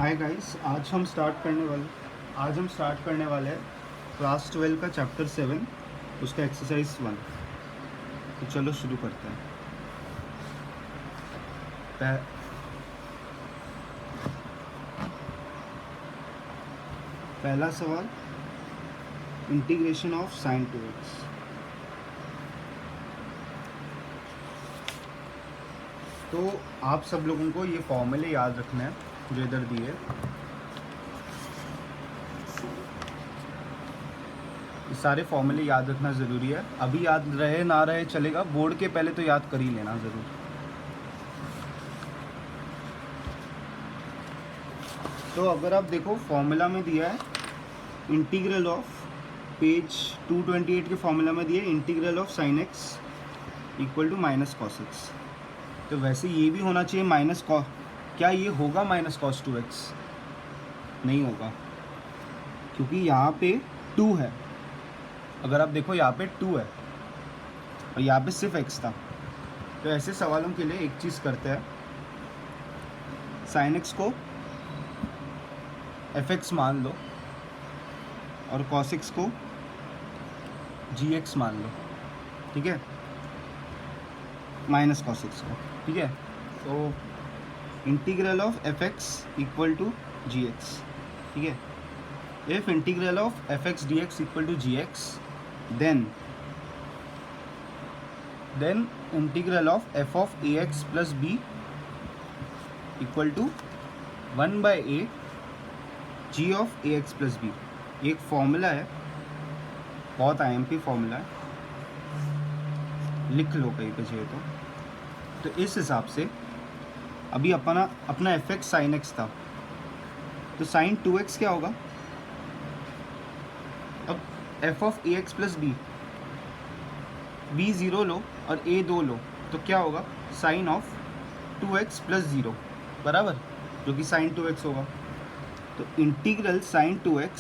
Hi guys, आज हम start करने वाले हैं क्लास 12 का चैप्टर 7, उसका एक्सरसाइज 1। तो चलो शुरू करते हैं। पहला सवाल, integration of sine to x. तो आप सब लोगों को ये फॉर्मूले याद रखना है जो इधर दिए। ये सारे फॉर्मूले याद रखना ज़रूरी है। अभी याद रहे ना रहे चलेगा, बोर्ड के पहले तो याद कर ही लेना ज़रूर। तो अगर आप देखो फॉर्मूला में दिया है इंटीग्रल ऑफ, पेज 228 के फॉर्मूला में दिया है integral of sine x equal to minus cos x. तो वैसे ये भी होना चाहिए माइनस कॉस, क्या ये होगा माइनस कॉस 2x? नहीं होगा, क्योंकि यहाँ पे 2 है। अगर आप देखो यहाँ पे 2 है और यहाँ पे सिर्फ x था। तो ऐसे सवालों के लिए एक चीज़ करते हैं, साइन x को fx मान लो और cos x को gx मान लो, ठीक है, माइनस cos x को, ठीक है। तो integral of fx equal to gx, ठीक है। If integral of fx dx equal to gx, then integral of f of ax plus b equal to 1/a g of ax plus b। एक formula है, बहुत IMP formula है, लिख लो कहीं पे चाहिए तो इस हिसाब से अभी अपना fx sin x था, तो sin 2x क्या होगा? अब f of ax plus b, b 0 लो और a 2 लो, तो क्या होगा? sin ऑफ 2x प्लस 0 बराबर, जो कि sin 2x होगा। तो integral sin 2x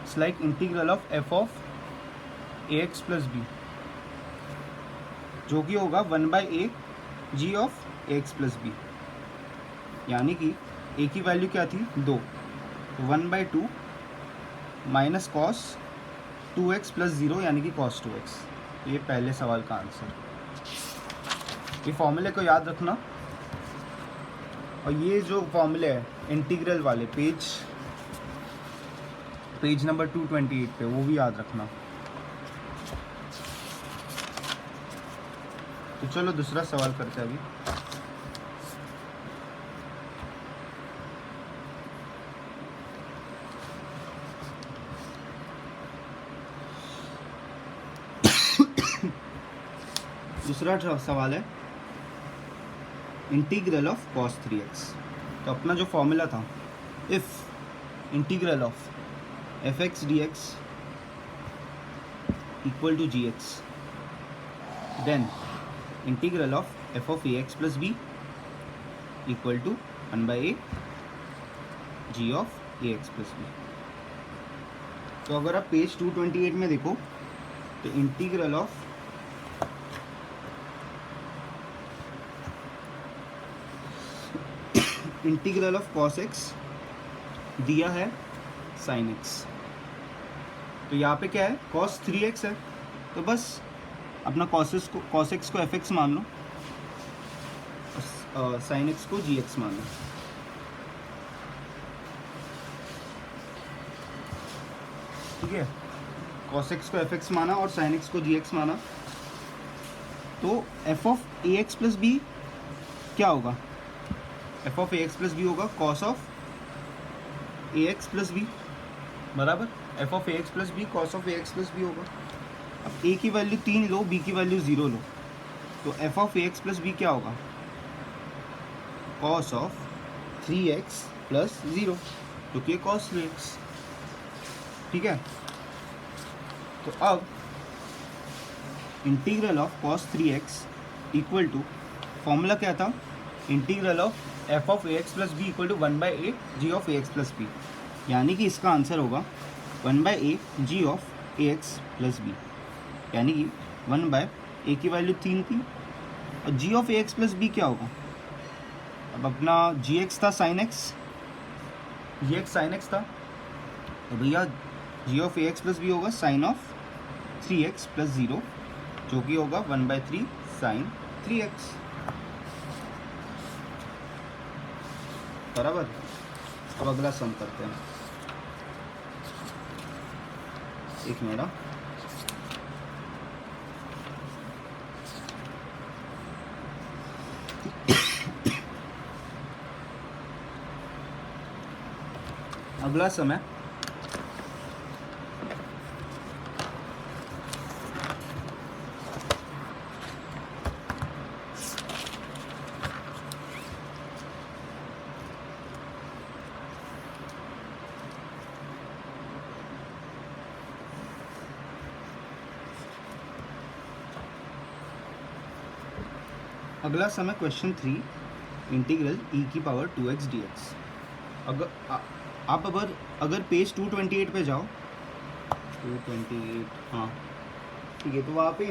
it's like integral of f of ax plus b, जो कि होगा 1/a g of ax plus b। यानी कि a की वैल्यू क्या थी? 2, 1/2 माइनस कॉस 2x प्लस 0 यानी कि cos 2x। ये पहले सवाल का आंसर। ये फॉर्मूले को याद रखना, और ये जो फॉर्मूले है इंटीग्रल वाले पेज नंबर 228 पे, वो भी याद रखना। तो चलो दूसरा सवाल करते हैं अभी। दूसरा सवाल है इंटीग्रल ऑफ cos 3x। तो अपना जो फॉर्मूला था, if integral of fx dx equal to gx, then integral of f of ax plus b equal to 1/a g of ax plus b। तो अगर आप पेज 228 में देखो तो इंटीग्रल ऑफ cos x दिया है sin x। तो यहाँ पे क्या है? cos 3x है, तो बस अपना cos x को fx मान लो और sin x को gx मान लो, ठीक है। cos x को fx माना और sin x को gx माना, तो f of ax plus b क्या होगा? f of ax plus b होगा cos of ax plus b बराबर f of ax plus b cos of ax plus b होगा। अब a की वैल्यू 3 लो, b की वैल्यू 0 लो, तो f of ax plus b क्या होगा? cos ऑफ 3x प्लस 0, जो कि cos 3x, ठीक है। तो अब integral of cos 3x equal to, formula क्या था? Integral of f of ax plus b equal to 1/a g of ax plus b। यानी कि इसका आंसर होगा 1/a g of ax plus b, यानी कि 1/a की वैल्यू 3 थी और g of a x plus b क्या होगा? अब अपना जी एक्स था sine x, g x sine x था, तो भैया जी of a x plus b होगा साइन ऑफ 3x प्लस 0, जो कि होगा 1/3 साइन 3x, बराबर। अब अगला सम करते हैं, एक मिनट। अगला सम है अगला सम है क्वेश्चन 3, इंटीग्रल e की पावर 2x dx। आप अगर पेज 228 पे जाओ, 228, हाँ ठीक है, तो वहाँ पे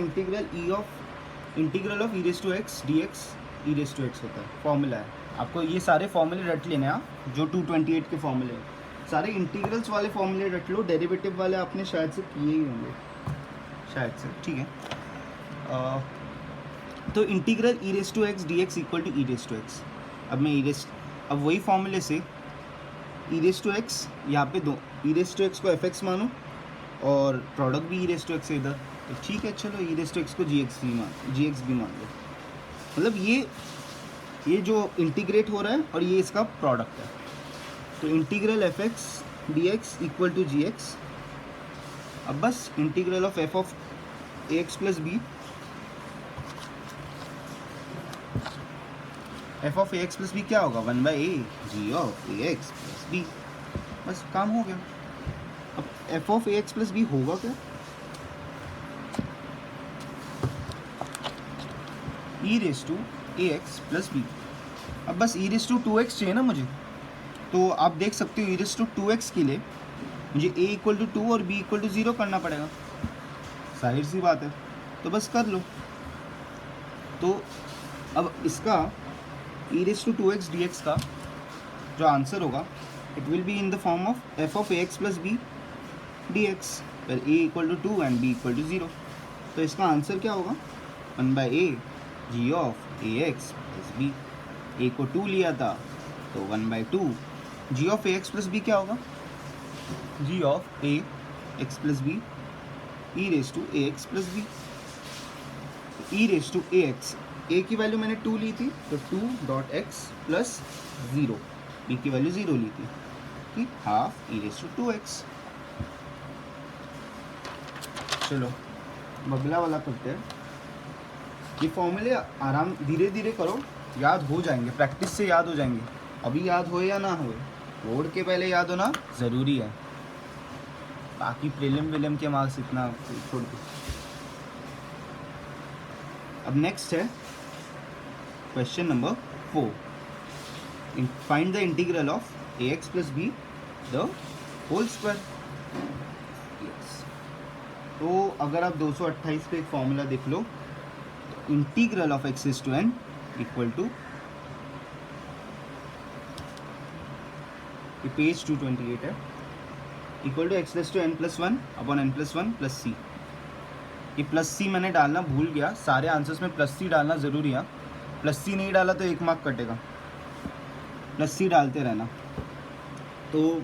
integral of e raise to x d x e raise to x होता है, फॉर्मूला है। आपको ये सारे फॉर्मूले रट लेने हैं, जो 228 के फॉर्मूले हैं, सारे इंटीग्रल्स वाले फॉर्मूले रट लो, डेरिवेटिव वाले आपने शायद से किए ही होंगे, शायद से, ठीक है। तो integral e raise to x d x equal to e raise to x. अब वही फॉर्मूले से ई रेस टू एक्स, यहाँ पे दो ई रेस टू एक्स को एफ एक्स मानो और प्रोडक्ट भी ई रेस टू एक्स है इधर, तो ठीक है, चलो ई रेस टू एक्स को जी एक्स भी मान लो। मतलब ये जो इंटीग्रेट हो रहा है और ये इसका प्रोडक्ट है, तो integral f x d x equal to g x. अब बस integral of f of a x plus b, f of a x plus b क्या होगा? 1/a g of a x plus b, बस काम हो गया। अब f of a x plus b होगा क्या? E raise to a x plus b. अब बस ई रेस टू 2x चाहिए ना मुझे, तो आप देख सकते हो ई रेस टू 2x के लिए मुझे a इक्वल टू 2 और b इक्वल टू 0 करना पड़ेगा, जाहिर सी बात है, तो बस कर लो। तो अब इसका ई रेस टू 2x dx का जो आंसर होगा, it will be in the form of f of a x plus b d x, where a equal to 2 and b equal to 0। तो इसका आंसर क्या होगा? 1/a g of a x plus b. A को 2 लिया था तो 1/2 g of a x plus b क्या होगा? G of a x plus b e raise to a x plus b. E raise to a x, ए की value मैंने 2 ली थी, तो 2.x प्लस 0, बी की वैल्यू 0 ली थी, ठीक, half E raise to 2x। चलो अगला वाला करते हैं। ये फॉर्मूले आराम धीरे धीरे करो, याद हो जाएंगे, प्रैक्टिस से याद हो जाएंगे। अभी याद हो या ना हो, बोर्ड के पहले याद होना ज़रूरी है, बाकी प्रीलिम विलिम के मार्क्स इतना छोड़ दो। अब नेक्स्ट है question number 4, find the integral of a x plus b the whole square. तो अगर आप 228 पे एक फॉर्मूला देख लो, तो integral of x is to n equal to, page 228 है, equal to x raise to n plus 1 upon n plus 1 plus c. ये प्लस सी मैंने डालना भूल गया, सारे आंसर्स में प्लस सी डालना ज़रूरी है, प्लस सी नहीं डाला तो 1 मार्क कटेगा, प्लस सी डालते रहना। तो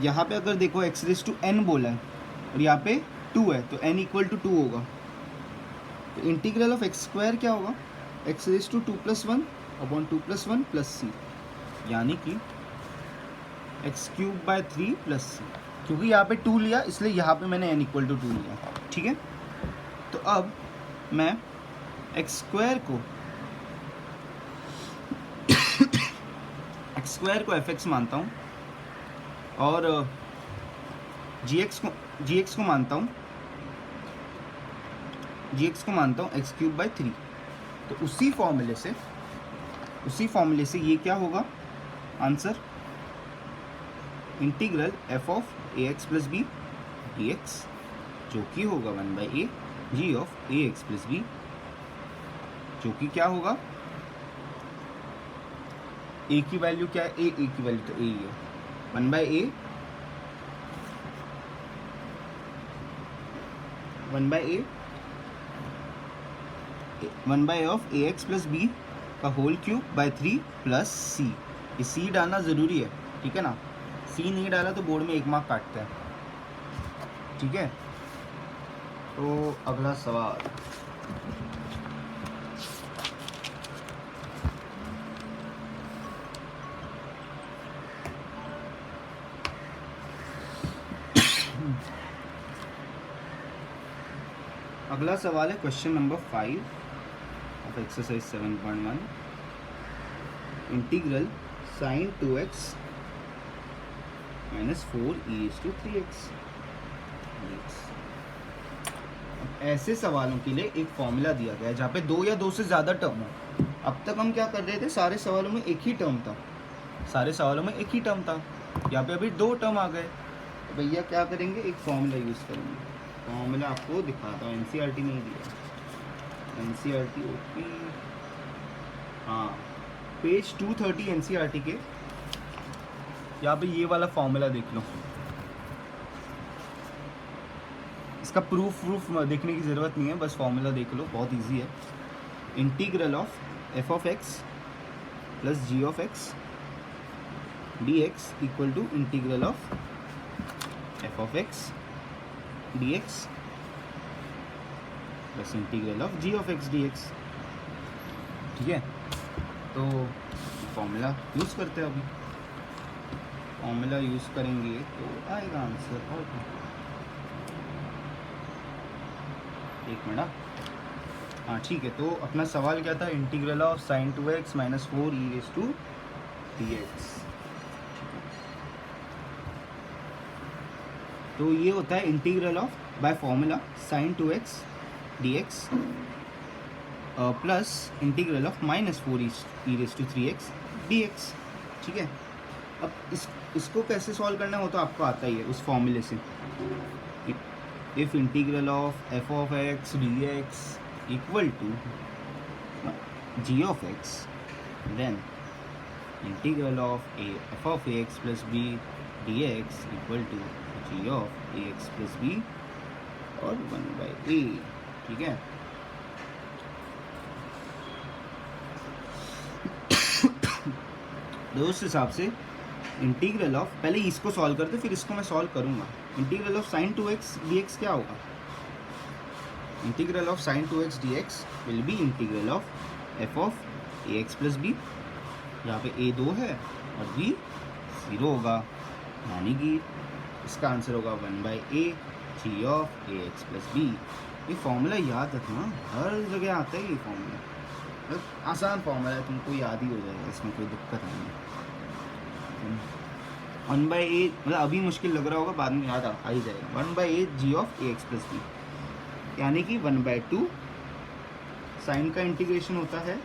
यहाँ पे अगर देखो एक्स रेस टू एन बोला है और यहाँ पे 2 है, तो n इक्वल टू 2 होगा, तो इंटीग्रल ऑफ एक्स स्क्वायर क्या होगा? X raise to 2 plus 1 upon 2 plus 1 plus c, यानी कि x cube by 3 plus c. क्योंकि यहाँ पे 2 लिया इसलिए यहाँ पे मैंने n इक्वल टू 2 लिया, ठीक है। तो अब मैं एक्स स्क्वायर को एफ एक्स मानता हूँ और जी एक्स को मानता हूँ एक्स क्यूब बाई 3। तो उसी फॉर्मूले से ये क्या होगा answer? Integral f of a x plus b d x, जो कि होगा 1/a g of a x plus b, जो कि क्या होगा, ए की वैल्यू क्या है, ए की वैल्यू तो ए ही है, 1/a 1/a of a x plus b का whole cube by 3 plus c. ये सी डालना ज़रूरी है, ठीक है ना, सी नहीं डाला तो बोर्ड में 1 मार्क काटते हैं, ठीक है। तो अगला सवाल, अगला सवाल है question number 5 of exercise 7.1, integral sin 2x - 4e⁻3x। ऐसे सवालों के लिए एक फॉर्मूला दिया गया है जहाँ पे 2 या 2 से ज़्यादा टर्म हो। अब तक हम क्या कर रहे थे, सारे सवालों में एक ही टर्म था, यहाँ पे अभी 2 टर्म आ गए, तो भैया क्या करेंगे, एक फॉर्मूला यूज़ करेंगे। फॉर्मूला आपको दिखाता हूँ, एनसीईआरटी नहीं दिया, एनसीईआरटी ओपी, हाँ पेज 230 एनसीईआरटी के, यहाँ पे ये वाला फॉर्मूला देख लो। इसका प्रूफ देखने की ज़रूरत नहीं है, बस फॉर्मूला देख लो, बहुत इजी है। Integral of f of x plus g of x d x equal to integral of f of x d x plus integral of g of x d x, ठीक है। तो फॉर्मूला यूज़ करते हैं, अभी formula use करेंगे तो आएगा answer. और एक मिनट, हाँ ठीक है। तो अपना सवाल क्या था, integral of sin 2x - 4e⁻dx। तो ये होता है integral of by formula sin 2x dx plus integral of -4e⁻3x dx, ठीक है। अब इसको कैसे सॉल्व करना हो तो आपको आता ही है उस फॉर्मूले से। If integral of f of x d x equal to g of x, then integral of f of a x plus b d x equal to g of a x plus b और 1/a, ठीक है। तो उस हिसाब से integral of, पहले इसको solve करते फिर इसको मैं सॉल्व करूंगा। Integral of sin 2x dx क्या होगा, integral of sin 2x dx will be integral of f of a x plus b, यहाँ पे a 2 है और b 0 होगा, यानी कि इसका आंसर होगा 1/a g of a x plus b. ये फॉर्मूला याद रखना, हर जगह आता है ये फॉर्मूला, आसान फॉर्मूला है, तुमको याद ही हो जाएगा, इसमें कोई दिक्कत नहीं है। 1/a मतलब अभी मुश्किल लग रहा होगा, बाद में याद आ ही जाएगा। 1/a g of a x plus b, यानी कि 1/2 साइन का इंटीग्रेशन होता है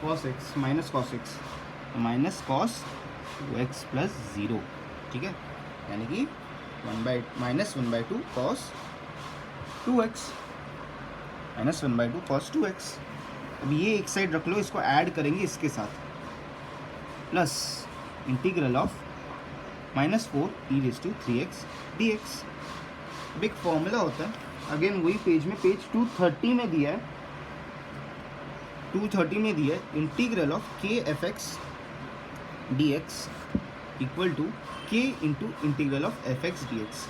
cos x minus cos x, तो माइनस cos 2x प्लस 0, ठीक है, यानी कि -1/2 cos 2x minus 1/2 cos 2x। अब ये एक साइड रख लो, इसको ऐड करेंगे इसके साथ, plus integral of -4e⁻3x dx। अब एक फॉर्मूला होता है, अगेन वही पेज में, पेज 230 में दिया है, 230 में दिया है, integral of k f x d x equal to k into integral of f x d x.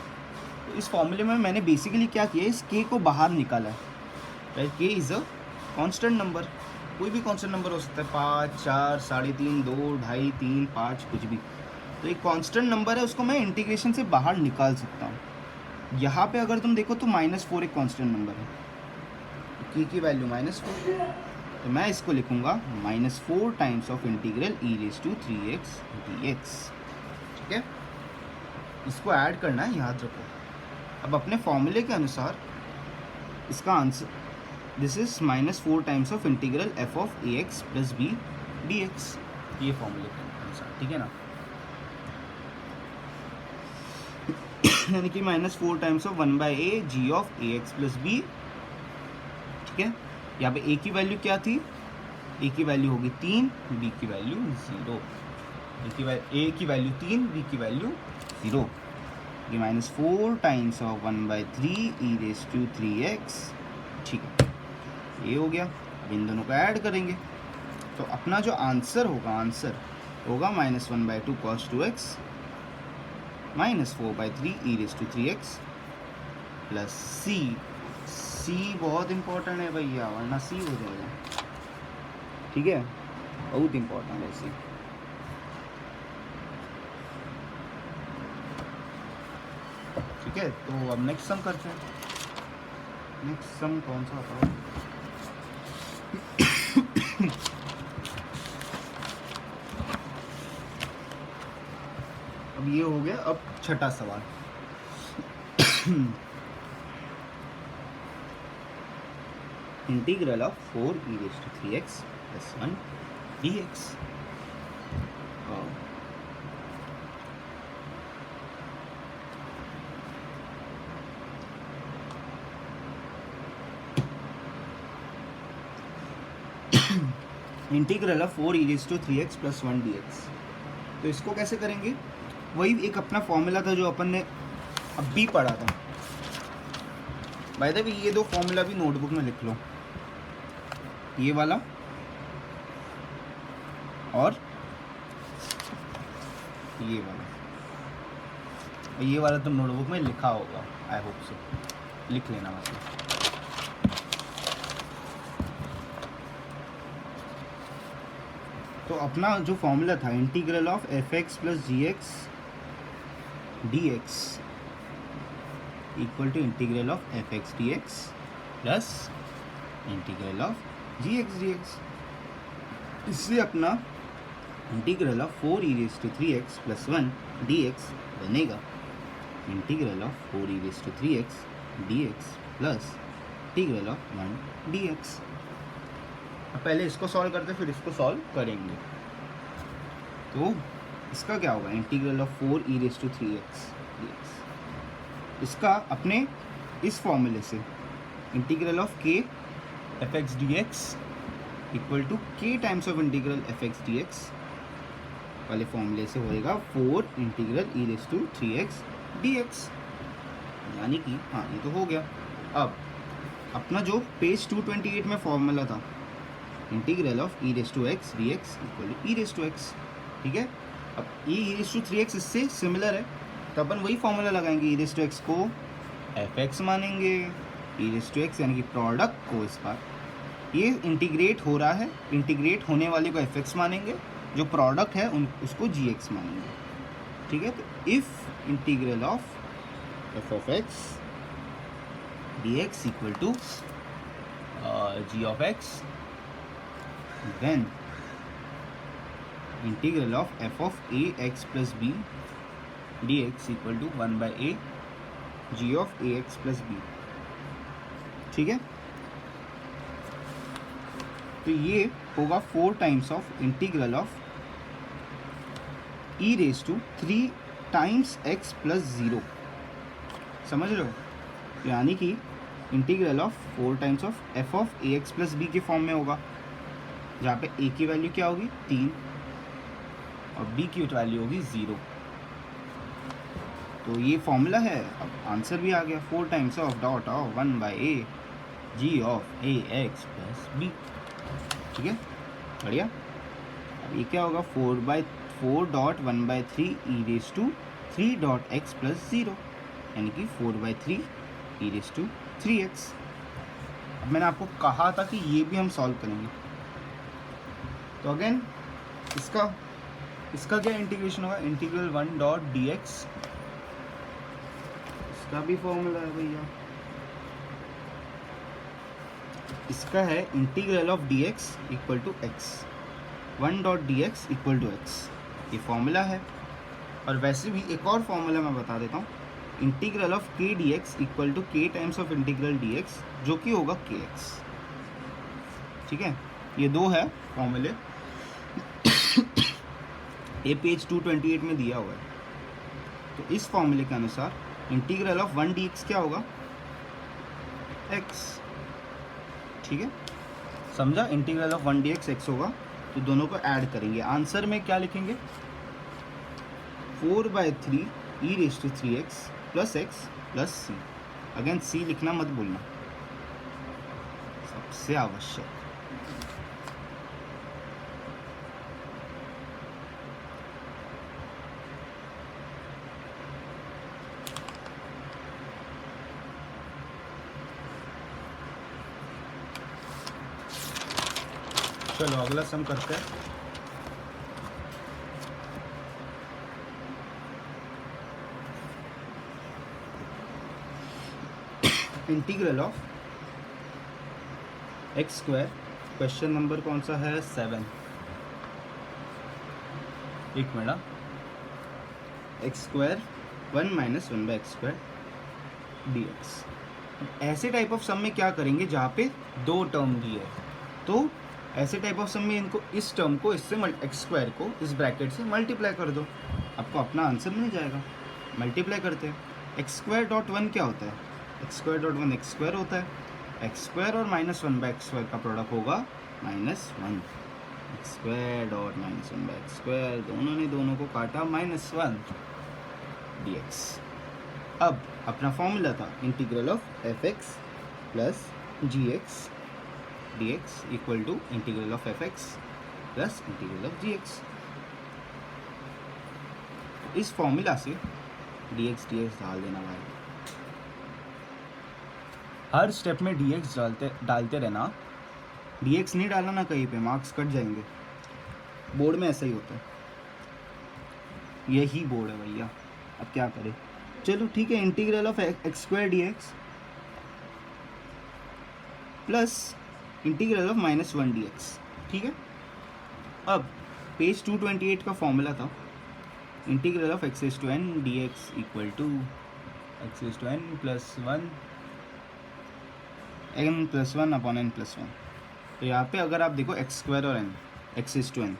तो इस फॉर्मूले में मैंने बेसिकली क्या किया है, इस k को बाहर निकाला है, right. k is a constant number, कोई भी कांस्टेंट नंबर हो सकता है, 5, 4, 3.5, 2, 2.5, 3, 5, कुछ भी। तो एक कांस्टेंट नंबर है, उसको मैं इंटीग्रेशन से बाहर निकाल सकता हूँ। यहाँ पे अगर तुम देखो तो -4 एक कांस्टेंट नंबर है, k की वैल्यू -4, तो मैं इसको लिखूँगा -4 times of integral e⁻3x dx, ठीक है। इसको ऐड करना है, याद रखो। अब अपने फॉर्मूले के अनुसार इसका answer, this is -4 times of integral f of a x plus b d x, ये फॉर्मूले के अनुसार, ठीक है ना। यानी कि -4 times of 1/a g of a x plus b, ठीक है। यहाँ पे ए की वैल्यू क्या थी, ए की वैल्यू होगी 3, बी की वैल्यू 0। ए की वैल्यू 3, बी की वैल्यू 0। ये -4 टाइम्स ऑफ 1/3 e⁻3x। ठीक है, ये हो गया। अब इन दोनों को ऐड करेंगे तो अपना जो आंसर होगा -1/2 cos 2x -4/3 e⁻3x प्लस सी बहुत इंपॉर्टेंट है भैया, वरना सी हो जाएगा। ठीक है, बहुत इंपॉर्टेंट है सी। ठीक है, तो अब नेक्स्ट सम करते हैं। नेक्स्ट सम कौन सा था? अब ये हो गया। अब छठा सवाल। Integral of 4e⁻3x + 1 dx। Integral of 4e⁻3x + 1 dx। तो इसको कैसे करेंगे? वही एक अपना फॉर्मूला था जो अपन ने अभी पढ़ा था। बाय द वे ये दो फॉर्मूला भी नोटबुक में लिख लो, ये वाला और ये वाला। ये वाला तो नोटबुक में लिखा होगा, आई होप सो, लिख लेना मतलब। तो अपना जो फॉर्मूला था integral of fx + gx dx equal to integral of fx dx plus integral of gx dx। इससे अपना इंटीग्रल ऑफ 4e⁻3x + 1 dx बनेगा integral of 4e⁻3x dx plus integral of 1 dx। अब पहले इसको सॉल्व करते फिर इसको सॉल्व करेंगे। तो इसका क्या होगा? Integral of 4e⁻3x dx। इसका अपने इस फॉर्मूले से integral of k fx dx equal to k times of integral fx dx वाले फॉर्मूले से होएगा 4 इंटीग्रल e⁻3x dx। यानी कि हाँ, ये तो हो गया। अब अपना जो पेज 228 में फॉर्मूला था integral of e⁻x dx equal to e⁻x। ठीक है, अब e⁻3x इससे सिमिलर है तो अपन वही फॉर्मूला लगाएंगे। e⁻x को fx मानेंगे, e⁻x यानी कि प्रोडक्ट को इस बार ये इंटीग्रेट हो रहा है, इंटीग्रेट होने वाले को fx मानेंगे, जो प्रोडक्ट है उसको gx मानेंगे। ठीक है, तो if integral of f of x dx equal to g of x, then integral of f of ax plus b dx equal to 1/a g of ax plus b। ठीक है, तो ये होगा 4 times of integral of e⁻3 times x + 0। समझ रहे हो? यानी कि integral of 4 times of f of ax plus b के फॉर्म में होगा, जहाँ पे a की वैल्यू क्या होगी 3 और b की वैल्यू होगी 0। तो ये फॉर्मूला है। अब आंसर भी आ गया, 4 times of dot of 1/a g of ax plus b। ठीक है, बढ़िया। अब ये क्या होगा 4/4.1/3 e⁻3x + 0, यानी कि 4/3 e⁻3x। अब मैंने आपको कहा था कि ये भी हम सॉल्व करेंगे। तो अगेन इसका क्या इंटीग्रेशन होगा? इंटीग्रल 1.dx, इसका भी फॉर्मूला है भैया। इसका है integral of dx equal to x, 1.dx equal to x, ये फॉर्मूला है। और वैसे भी एक और फॉर्मूला मैं बता देता हूँ, integral of k dx equal to k times of integral dx, जो कि होगा kx। ठीक है, ये दो है फॉर्मूले, ये पेज 228 में दिया हुआ है। तो इस फॉर्मूले के अनुसार इंटीग्रल ऑफ 1 dx क्या होगा? x। ठीक है, समझा? इंटीग्रल ऑफ 1 dx x होगा, तो दोनों को ऐड करेंगे। आंसर में क्या लिखेंगे? 4/3 e⁻³ प्लस x प्लस सी। अगेन सी लिखना मत भूलना, सबसे आवश्यक। चलो अगला सम करते हैं। Integral of x square, question number कौन सा है? 7। एक minute, x square 1 - 1/x² dx। ऐसे टाइप ऑफ सम में क्या करेंगे जहाँ पे दो टर्म दिए है, तो ऐसे टाइप ऑफ सम में इनको, इस टर्म को इससे एक्स स्क्वायर को इस ब्रैकेट से मल्टीप्लाई कर दो, आपको अपना आंसर मिल जाएगा। मल्टीप्लाई करते हैं। x².1 क्या होता है? x².1 एक्स स्क्वायर होता है। एक्स स्क्वायर और -1/x² का प्रोडक्ट होगा -1। x² और -1/x², दोनों ने दोनों को काटा, -1 dx। अब अपना फॉर्मूला था integral of fx plus gx dx equal to integral of fx plus integral of gx। इस फॉर्मूला से dx डाल देना भाई, हर स्टेप में dx डालते रहना। dx नहीं डालना ना कहीं पे, मार्क्स कट जाएंगे। बोर्ड में ऐसा ही होता है, यही बोर्ड है भैया, अब क्या करें। चलो ठीक है, integral of x² dx plus integral of -1 dx, ठीक है। अब पेज 228 का फॉर्मूला था integral of x⁻n dx equal to x⁻n plus 1 n plus 1 upon n plus 1। तो यहाँ पे अगर आप देखो x² और n, x⁻n,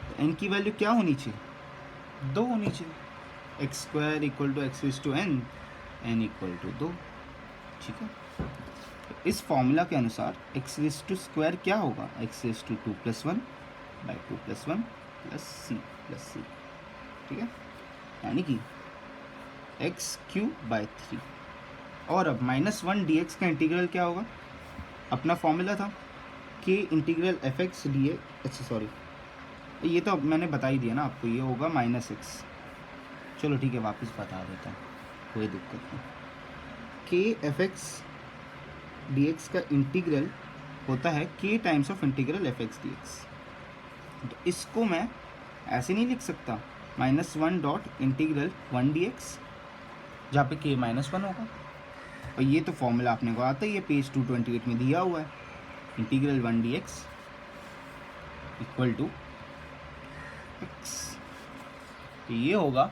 तो n की वैल्यू क्या होनी चाहिए? 2 होनी चाहिए। x² equal to x⁻n, n equal to 2, ठीक है। इस फॉर्मूला के अनुसार x² क्या होगा? x⁻² plus 1 by 2 plus 1 plus c, ठीक है, यानी कि x³/3। और अब -1 dx का इंटीग्रल क्या होगा? अपना फॉर्मूला था कि इंटीग्रल fx dx, अच्छा सॉरी, ये तो मैंने बता ही दिया ना आपको, ये होगा -x। चलो ठीक है, वापस बता देता हूँ, कोई दिक्कत नहीं। कि fx dx का इंटीग्रल होता है k times of integral fx dx। तो इसको मैं ऐसे नहीं लिख सकता, -1 डॉट इंटीग्रल 1 dx, जहाँ पे k -1 होगा। और ये तो फॉर्मूला आपने को आता है, ये पेज 228 में दिया हुआ है। Integral 1 dx equal to x, तो ये होगा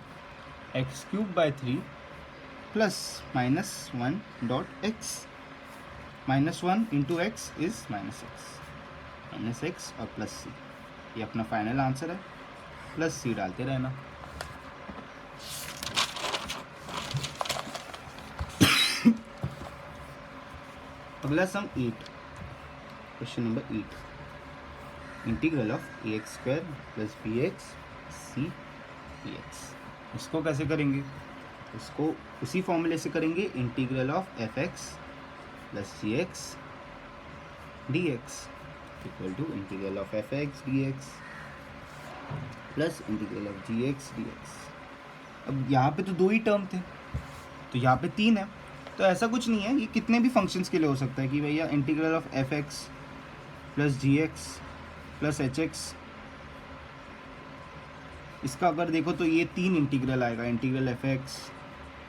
x³/3 plus -1 dot x। -1 into x is -x और प्लस c। ये अपना फाइनल आंसर है, प्लस c डालते रहना। अगला sum 8, question number 8। Integral of ax² plus bx c dx। इसको कैसे करेंगे? इसको उसी फॉर्मूले से करेंगे, integral of fx plus gx dx equal to integral of fx dx plus integral of gx dx। अब यहाँ पे तो 2 ही टर्म थे, तो यहाँ पे 3 है, तो ऐसा कुछ नहीं है, ये कितने भी फंक्शंस के लिए हो सकता है कि भैया integral of fx plus gx plus hx। इसका अगर देखो तो ये 3 इंटीग्रल आएगा, integral fx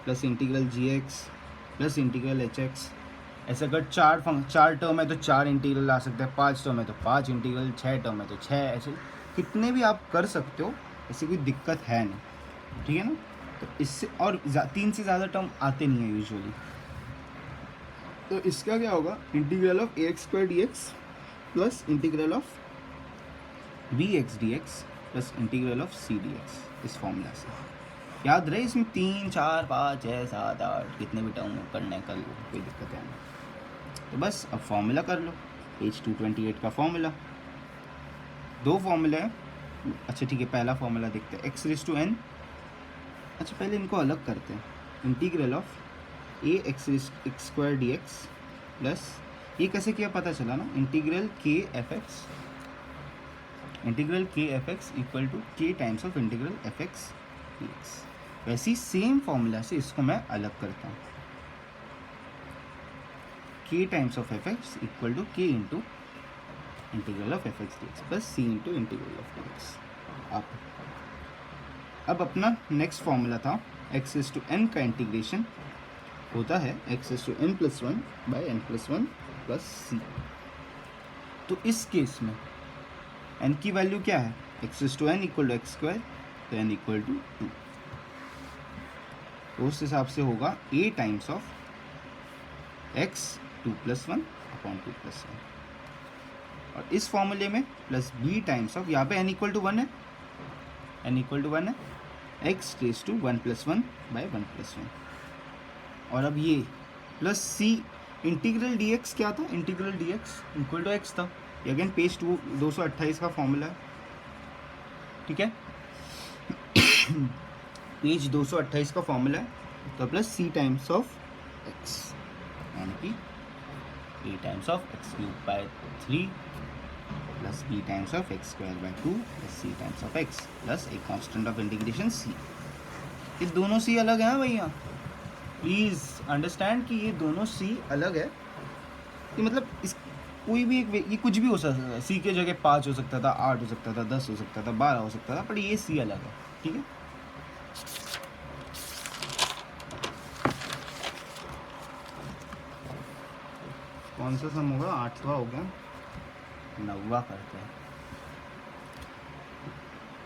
plus integral gx plus integral hx। ऐसे अगर 4 टर्म है तो 4 इंटीग्रल आ सकते हैं, 5 टर्म है तो 5 इंटीग्रल, 6 टर्म है तो 6, ऐसे कितने भी आप कर सकते हो, ऐसी कोई दिक्कत है नहीं, ठीक है ना। तो इससे और 3 से ज़्यादा टर्म आते नहीं है यूजुअली। तो इसका क्या होगा? Integral of ax² dx plus integral of bx dx plus integral of c dx। इस फॉर्मूला से याद रहे, इसमें 3, 4, 5, 6, 7, 8 कितने भी टर्म करने का कोई दिक्कत है नहीं। तो बस अब फॉर्मूला कर लो, पेज 228 का फॉर्मूला। दो फॉर्मूला है, अच्छा ठीक है, पहला फॉर्मूला देखते हैं, एक्स रेज टू एन। अच्छा पहले इनको अलग करते हैं, integral of a x square d x plus, ये कैसे किया पता चला ना, इंटीग्रल के एफ एक्स इक्वल टू के times of integral f x d x. वैसे ही सेम फॉर्मूला से इसको मैं अलग करता हूँ, k times of f x equal to k into integral of f x d x plus c into integral of d x. अब अपना next formula था एक्स एस टू एन का इंटीग्रेशन होता है x s to n plus one by n plus one plus c. तो इस case में n की वैल्यू क्या है, x s to n equal to x square, तो एन इक्वल टू 2। तो उस हिसाब से होगा a times of x 2 plus one upon 2 plus one, और इस फॉर्मूले में प्लस बी टाइम्स ऑफ, यहाँ पे एन इक्वल टू 1 है, एन इक्वल टू 1 है, x raise to 1 plus one by 1 plus one, और अब ये plus c integral d x क्या था, integral d x equal to x था, ये अगेन पेज 228 का फॉर्मूला है, ठीक है। पेज 228 का फॉर्मूला है, तो plus c times of x, यानी कि a times of x cube by 3 plus b times of x square by 2 plus c times of x plus एक कांस्टेंट ऑफ इंटीग्रेशन सी। ये दोनों सी अलग हैं भैया, प्लीज़ अंडरस्टैंड कि ये दोनों सी अलग है, कि मतलब इस कोई भी एक, ये कुछ भी हो सकता था, सी के जगह 5 हो सकता था, 8 हो सकता था, 10 हो सकता था, 12 हो सकता था, पर ये सी अलग है, ठीक है। कौन सा सम होगा, 8वां हो गया, 9वां करते हैं।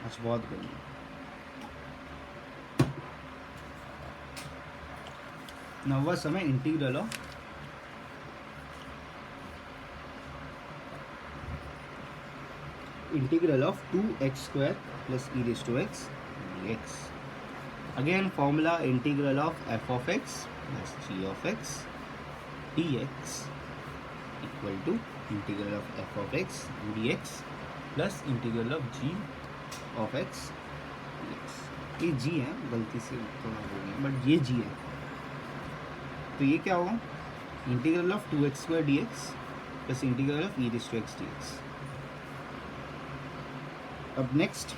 अच्छा बहुत गर्मी, 9वां सम है integral of two x square plus e raise to x d x. Again formula integral of f of x plus g of x d x equal to integral of f of x d x plus integral of g of x d x. ये g है, गलती से थोड़ा हो गया, but ये g है, तो ये क्या होगा, integral of 2x square d x plus integral of e raise to x d x. अब नेक्स्ट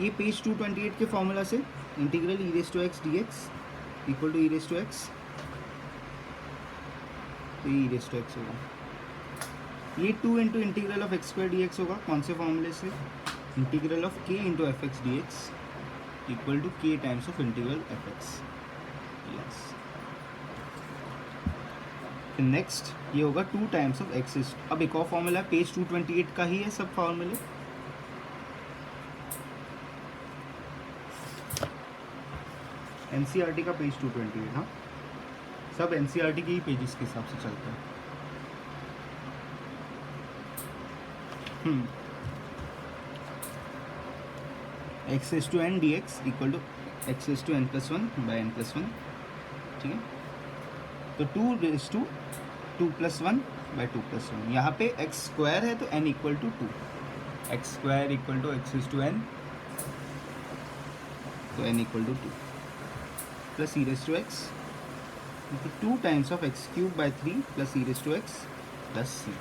ये पेज 228 के फॉर्मूला से integral e raise to x d x equal to e raise to x, तो e raise to x होगा, ये 2 into integral of x square d x होगा, कौन से फॉर्मूले से, integral of k into f x d x equal to के times of integral f x d x. Next ये होगा 2 टाइम्स ऑफ एक्स। अब एक और फॉर्मूला पेज 228 का ही है, सब फॉर्मूले एनसीईआरटी का पेज 228, हाँ सब एनसीईआरटी के ही पेजेस के हिसाब से चलता है। X s to n d x equal to x s to n plus one by n plus one, ठीक है। तो 2 raise to 2 plus one by 2 plus one, यहाँ पे एक्स स्क्वायर है तो n equal to 2, x square equal to x s to n, तो n equal to 2 plus e raise to x 2 times of x cube by 3 plus e raise to x plus C.